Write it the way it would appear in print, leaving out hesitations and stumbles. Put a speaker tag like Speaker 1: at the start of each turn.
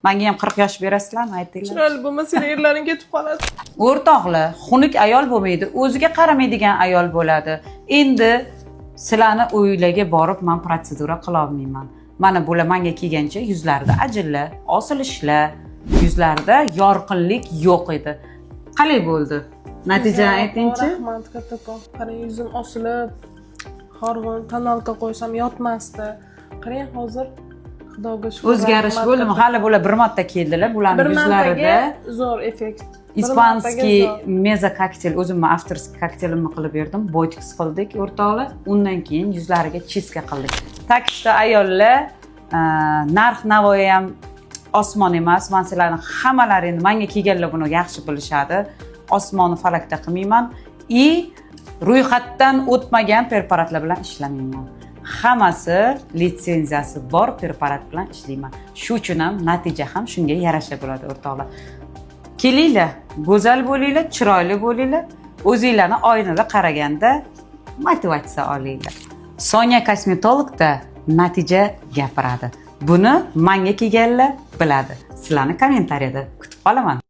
Speaker 1: Menga ham 40 yosh berasizlarmi, aytinglar.
Speaker 2: Chiroyli bo'lmasa erlaring ketib qoladi.
Speaker 1: O'rtoqlar, xunuk ayol bo'lmaydi, o'ziga qaramaydigan ayol bo'ladi. Endi sizlarni uylarga borib men protsedura qila olmayman. Mana bular menga kelgancha yuzlarida ajinlar, osilishlar, yuzlarida yorqinlik yo'q edi. Qalay bo'ldi? Natijani aytingchi.
Speaker 2: Rahmat kattakon. Qarang, yuzim osilib, horg'in, tonalka qo'ysam yotmasdi. Qarang, hozir Xudoga shukr.
Speaker 1: O'zgarish bo'ldimi? Hali bular bir marta keldilar, bularning yuzlarida
Speaker 2: zo'r effekt.
Speaker 1: ispanskiy meza koktel, o'zimni avtorskiy koktelimni qilib berdim. Botox qildik o'rtoqlar. Undan keyin yuzlariga chiska qildik. Ta'kidda ayollar, narx-navoyi ham osmon emas. Men sizlarni hammalaringni menga kelganlar buni yaxshi bilishadi. Osmonni falakda qilmayman. Ro'yxatdan o'tmagan preparatlar bilan ishlamayman. Hammasi litsenziyasi bor preparat bilan ishlayman. Shu uchun ham natija ham shunga yarasha bo'ladi o'rtoqlar. Kelinglar, go'zal bo'linglar, chiroyli bo'linglar. O'zingizlarni oynada qaraganda motivatsiya olinglar. Sonya kosmetologda natija gapiradi. Buni menga kelganlar biladi. Sizlarni kommentariyada kutib qolaman.